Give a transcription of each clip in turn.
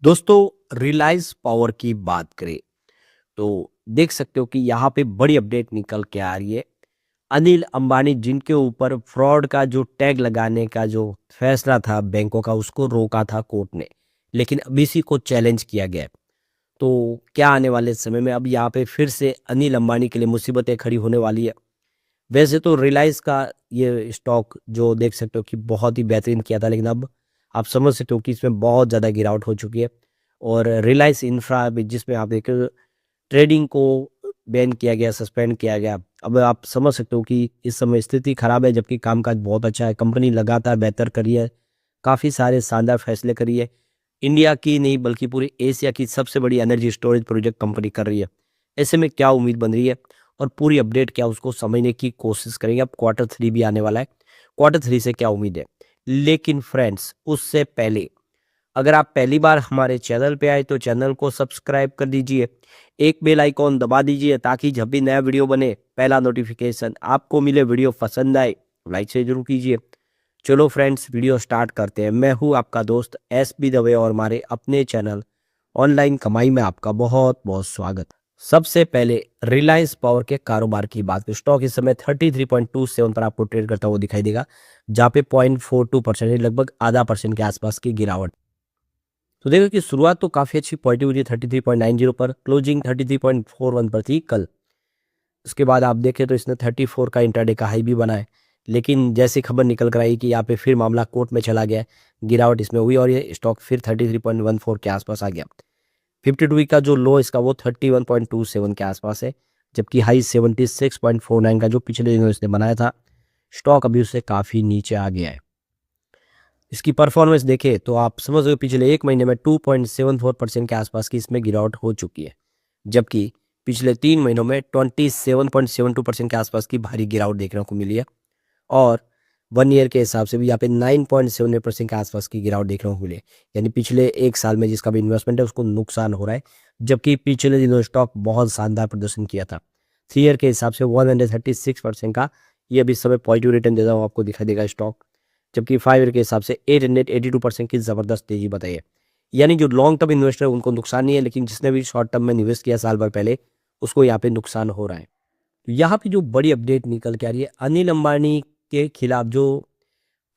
दोस्तों रिलायंस पावर की बात करें तो देख सकते हो कि यहाँ पे बड़ी अपडेट निकल के आ रही है। अनिल अंबानी जिनके ऊपर फ्रॉड का जो टैग लगाने का जो फैसला था बैंकों का उसको रोका था कोर्ट ने, लेकिन अब इसी को चैलेंज किया गया है। तो क्या आने वाले समय में अब यहाँ पे फिर से अनिल अंबानी के लिए मुसीबतें खड़ी होने वाली है। वैसे तो रिलायंस का ये स्टॉक जो देख सकते हो कि बहुत ही बेहतरीन किया था, लेकिन अब आप समझ सकते हो कि इसमें बहुत ज़्यादा गिरावट हो चुकी है। और रिलायंस इंफ्रा भी जिसमें आप देख रहे हो ट्रेडिंग को बैन किया गया, सस्पेंड किया गया। अब आप समझ सकते हो कि इस समय स्थिति खराब है, जबकि कामकाज बहुत अच्छा है। कंपनी लगातार बेहतर करी है, काफ़ी सारे शानदार फैसले करी है। इंडिया की नहीं बल्कि पूरी एशिया की सबसे बड़ी एनर्जी स्टोरेज प्रोजेक्ट कंपनी कर रही है। ऐसे में क्या उम्मीद बन रही है और पूरी अपडेट क्या उसको समझने की कोशिश करेंगे। अब क्वार्टर थ्री भी आने वाला है, क्वार्टर थ्री से क्या उम्मीद है। लेकिन फ्रेंड्स उससे पहले अगर आप पहली बार हमारे चैनल पे आए तो चैनल को सब्सक्राइब कर दीजिए, एक बेल आइकॉन दबा दीजिए ताकि जब भी नया वीडियो बने पहला नोटिफिकेशन आपको मिले। वीडियो पसंद आए लाइक से जरूर कीजिए। चलो फ्रेंड्स वीडियो स्टार्ट करते हैं। मैं हूँ आपका दोस्त SB दवे और हमारे अपने चैनल ऑनलाइन कमाई में आपका बहुत बहुत स्वागत। सबसे पहले रिलायंस पावर के कारोबार की बात करें। स्टॉक इस समय 33.27 पर आपको ट्रेड करता हुआ दिखाई देगा, जहाँ पे 0.42% लगभग आधा परसेंट के आसपास की गिरावट। तो देखो कि शुरुआत तो काफ़ी अच्छी पॉजिटिव हुई, 33.90 पर, क्लोजिंग 33.41 पर थी कल। उसके बाद आप देखें तो इसने 34 का इंट्राडे का हाई भी बना है, लेकिन जैसी खबर निकल कर आई कि यहाँ पे फिर मामला कोर्ट में चला गया, गिरावट इसमें हुई और ये स्टॉक फिर 33.14 के आसपास आ गया। 52 वीक का जो लो इसका वो 31.27 के आसपास है, जबकि हाई 76.49 का जो पिछले दिनों इसने बनाया था। स्टॉक अभी उससे काफ़ी नीचे आ गया है। इसकी परफॉर्मेंस देखें तो आप समझ रहे हो पिछले एक महीने में 2.74% के आसपास की इसमें गिरावट हो चुकी है, जबकि पिछले 3 महीनों में 27.72% के आसपास की भारी गिरावट देखने को मिली है। और 1 ईयर के हिसाब से भी यहाँ पे 9.78% के आसपास की गिरावट देखने को मिली है। यानी पिछले एक साल में जिसका भी इन्वेस्टमेंट है उसको नुकसान हो रहा है, जबकि पिछले दिनों स्टॉक बहुत शानदार प्रदर्शन किया था। 3 ईयर के हिसाब से 136% का ये अभी समय पॉजिटिव रिटर्न देता हुआ आपको दिखाई देगा स्टॉक, जबकि 5 ईयर के हिसाब से 882% की ज़बरदस्त तेजी बताई है। यानी जो लॉन्ग टर्म इन्वेस्टर है उनको नुकसान नहीं है, लेकिन जिसने भी शॉर्ट टर्म में निवेश किया साल भर पहले उसको यहाँ पे नुकसान हो रहा है। तो यहाँ पे जो बड़ी अपडेट निकल के आ रही है, अनिल अंबानी के खिलाफ जो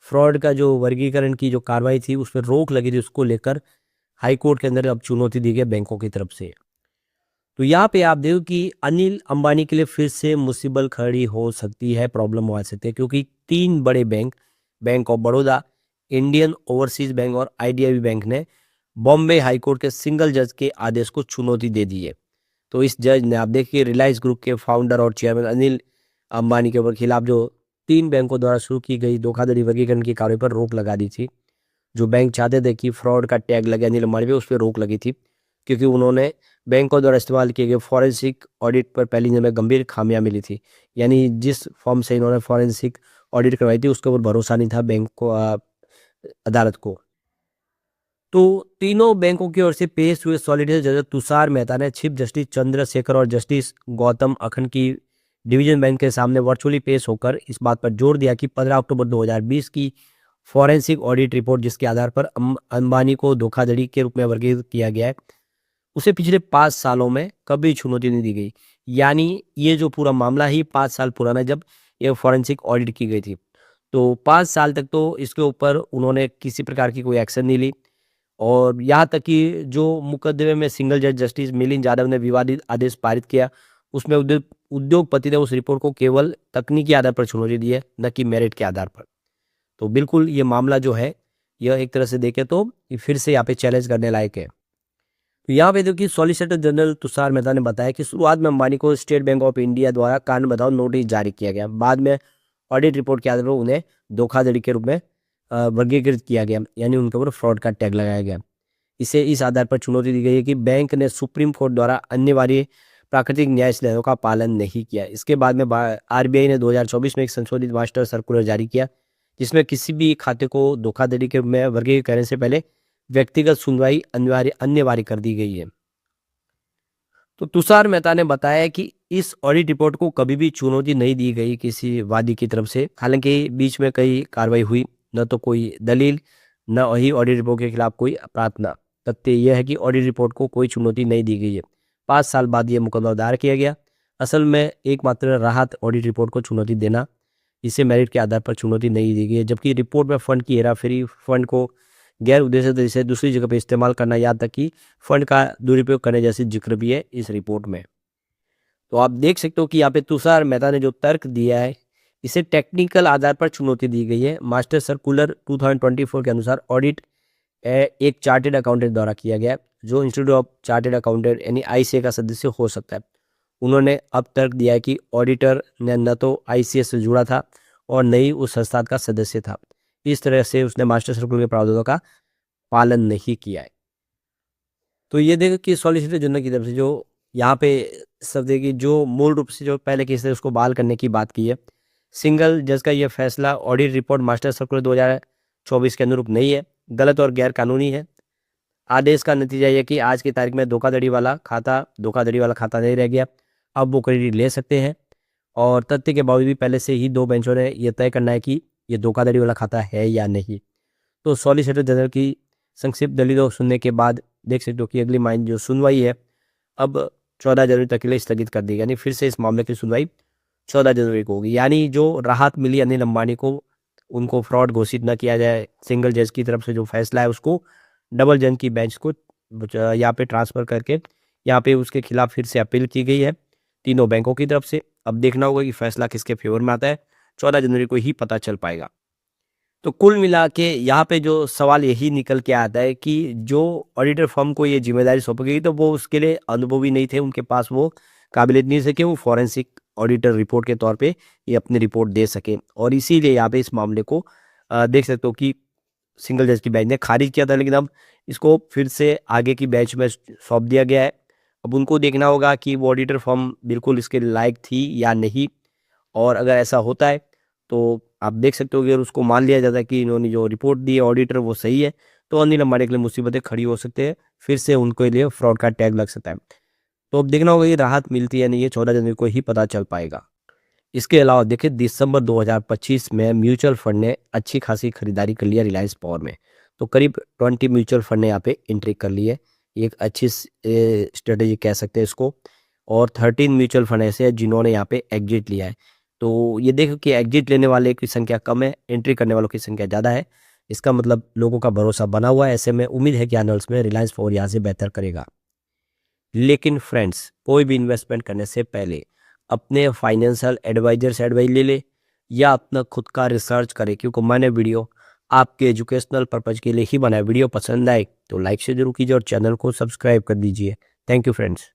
फ्रॉड का जो वर्गीकरण की जो कार्रवाई थी उस पर रोक लगी थी, उसको लेकर हाई कोर्ट के अंदर अब चुनौती दी गई बैंकों की तरफ से। तो यहाँ पे आप देखो कि अनिल अंबानी के लिए फिर से मुसीबत खड़ी हो सकती है, प्रॉब्लम आ सकती है, क्योंकि 3 बड़े bank, bank of Baroda, Indian overseas bank और IDIB बैंक ने बॉम्बे हाई कोर्ट के सिंगल जज के आदेश को चुनौती दे दी है। तो इस जज ने आप देखिए रिलायंस ग्रुप के फाउंडर और चेयरमैन अनिल अंबानी के ऊपर खिलाफ जो 3 बैंकों द्वारा शुरू की गई धोखाधड़ी वर्गीकरण की कार्रवाई पर रोक लगा दी थी। जो बैंक चाहते थे कि फ्रॉड का टैग लगे अनिल अंबानी पे, उस पर रोक लगी थी, क्योंकि उन्होंने बैंकों द्वारा इस्तेमाल किए गए फॉरेंसिक ऑडिट पर पहली नज़र में गंभीर खामियां मिली थी। यानी जिस फॉर्म से इन्होंने फॉरेंसिक ऑडिट करवाई थी उसके ऊपर भरोसा नहीं था बैंक को, अदालत को। तो तीनों बैंकों की ओर से पेश हुए सॉलिसिटर जज तुषार मेहता ने चीफ जस्टिस चंद्रशेखर और जस्टिस गौतम अखंड की डिवीजन बेंच के सामने वर्चुअली पेश होकर इस बात पर जोर दिया कि 15 अक्टूबर 2020 की फॉरेंसिक ऑडिट रिपोर्ट जिसके आधार पर अंबानी को धोखाधड़ी के रूप में वर्गीकृत किया गया है, उसे पिछले 5 सालों में कभी चुनौती नहीं दी गई। यानी ये जो पूरा मामला ही 5 साल पुराना है, जब ये फॉरेंसिक ऑडिट की गई थी। तो 5 साल तक तो इसके ऊपर उन्होंने किसी प्रकार की कोई एक्शन नहीं ली, और यहाँ तक कि जो मुकदमे में सिंगल जज जस्टिस मिलिंद यादव ने विवादित आदेश पारित किया, उसमें उद्योगपति ने उस रिपोर्ट को केवल तकनीकी आधार पर चुनौती दी है, न कि मेरिट के आधार पर। तो बिल्कुल ये मामला जो है यह एक तरह से देखें तो ये फिर से यहाँ पे चैलेंज करने लायक है। तो यहाँ पे देखिए सॉलिसिटर जनरल तुषार मेहता ने बताया कि शुरुआत में अंबानी को स्टेट बैंक ऑफ इंडिया द्वारा कारण बताओ नोटिस जारी किया गया, बाद में ऑडिट रिपोर्ट के आधार पर उन्हें धोखाधड़ी के रूप में वर्गीकृत किया गया, यानी उनके ऊपर फ्रॉड का टैग लगाया गया। इसे इस आधार पर चुनौती दी गई है कि बैंक ने सुप्रीम कोर्ट द्वारा अनिवार्य प्राकृतिक न्याय संहिता का पालन नहीं किया। इसके बाद में RBI ने 2024 में एक संशोधित मास्टर सर्कुलर जारी किया, जिसमें किसी भी खाते को धोखाधड़ी के रूप में वर्गीकृत करने से पहले व्यक्तिगत सुनवाई अनिवार्य कर दी गई है। तो तुषार मेहता ने बताया कि इस ऑडिट रिपोर्ट को कभी भी चुनौती नहीं दी गई किसी वादी की तरफ से। हालांकि बीच में कई कार्रवाई हुई, न तो कोई दलील, न वही ऑडिट रिपोर्ट के खिलाफ कोई प्रार्थना। तथ्य यह है कि ऑडिट रिपोर्ट को कोई चुनौती नहीं दी गई है। 5 साल बाद ये मुकदमा दायर किया गया। असल में एकमात्र राहत ऑडिट रिपोर्ट को चुनौती देना, इसे मेरिट के आधार पर चुनौती नहीं दी गई है। जबकि रिपोर्ट में फंड की हेराफेरी, फंड को गैर उद्देश्य तरीके से दूसरी जगह पर इस्तेमाल करना, यहाँ तक कि फंड का दुरुपयोग करने जैसी जिक्र भी है इस रिपोर्ट में। तो आप देख सकते हो कि यहाँ पे तुषार मेहता ने जो तर्क दिया है, इसे टेक्निकल आधार पर चुनौती दी गई है। मास्टर सर्कुलर 2024 के अनुसार ऑडिट एक चार्टेड अकाउंटेंट द्वारा किया गया है, जो इंस्टीट्यूट ऑफ चार्टेड अकाउंटेंट यानी आईसीए का सदस्य हो सकता है। उन्होंने अब तर्क दिया है कि ऑडिटर ने न तो आईसीए से जुड़ा था और न ही उस संस्थान का सदस्य था। इस तरह से उसने मास्टर सर्कुलर के प्रावधानों का पालन नहीं किया है। तो ये देखो कि सॉलिसिटर जनरल की तरफ से जो यहाँ पे सब देखिए, जो मूल रूप से जो पहले केस है उसको बहाल करने की बात की है। सिंगल जज का यह फैसला ऑडिट रिपोर्ट मास्टर सर्कुलर 2024 के अनुरूप नहीं है, गलत और गैर कानूनी है। आदेश का नतीजा यह कि आज की तारीख में धोखाधड़ी वाला खाता नहीं रह गया। अब वो क्रेडिट ले सकते हैं, और तथ्य के बावजूद भी पहले से ही 2 बेंचों ने यह तय करना है कि ये धोखाधड़ी वाला खाता है या नहीं। तो सॉलिसिटर जनरल की संक्षिप्त दलीलों सुनने के बाद देख सकते हो कि अगली माइन जो सुनवाई है अब 14 जनवरी तक के लिए स्थगित कर दी। यानी फिर से इस मामले की सुनवाई 14 जनवरी को होगी। यानी जो राहत मिली अनिल अंबानी को, उनको फ्रॉड घोषित न किया जाए, सिंगल जज की तरफ से जो फैसला है उसको डबल जज की बेंच को यहाँ पे ट्रांसफ़र करके यहाँ पे उसके खिलाफ फिर से अपील की गई है तीनों बैंकों की तरफ से। अब देखना होगा कि फैसला किसके फेवर में आता है, 14 जनवरी को ही पता चल पाएगा। तो कुल मिला के यहाँ पे जो सवाल यही निकल के आता है कि जो ऑडिटर फर्म को ये जिम्मेदारी सौंपी गई तो वो उसके लिए अनुभवी नहीं थे, उनके पास वो काबिलियत नहीं सके, वो फॉरेंसिक ऑडिटर रिपोर्ट के तौर पे ये अपनी रिपोर्ट दे सके। और इसीलिए यहाँ पे इस मामले को देख सकते हो कि सिंगल जज की बेंच ने खारिज किया था, लेकिन अब इसको फिर से आगे की बेंच में सौंप दिया गया है। अब उनको देखना होगा कि वो ऑडिटर फर्म बिल्कुल इसके लायक थी या नहीं, और अगर ऐसा होता है तो आप देख सकते हो कि अगर उसको मान लिया जाता है कि इन्होंने जो रिपोर्ट दी है ऑडिटर वो सही है, तो अनिल अंबानी के लिए मुसीबतें खड़ी हो सकते हैं, फिर से उनके लिए फ्रॉड का टैग लग सकता है। तो अब देखना होगा कि राहत मिलती है नहीं, ये 14 जनवरी को ही पता चल पाएगा। इसके अलावा देखिए, दिसंबर 2025 में म्यूचुअल फंड ने अच्छी खासी खरीदारी कर लिया रिलायंस पावर में। तो करीब 20 म्यूचुअल फंड ने यहाँ पे एंट्री कर ली है, एक अच्छी स्ट्रेटेजी कह सकते हैं इसको। और 13 म्यूचुअल फंड ऐसे हैं जिन्होंने यहाँ पे एग्जिट लिया है। तो ये देखो कि एग्जिट लेने वाले की संख्या कम है, एंट्री करने वालों की संख्या ज़्यादा है। इसका मतलब लोगों का भरोसा बना हुआ है। ऐसे में उम्मीद है कि आने वाले में रिलायंस पावर यहाँ से बेहतर करेगा। लेकिन फ्रेंड्स, कोई भी इन्वेस्टमेंट करने से पहले अपने फाइनेंशियल एडवाइजर से एडवाइस ले ले या अपना खुद का रिसर्च करें, क्योंकि मैंने वीडियो आपके एजुकेशनल पर्पज़ के लिए ही बनाया। वीडियो पसंद आए तो लाइक से जरूर कीजिए और चैनल को सब्सक्राइब कर दीजिए। Thank you friends.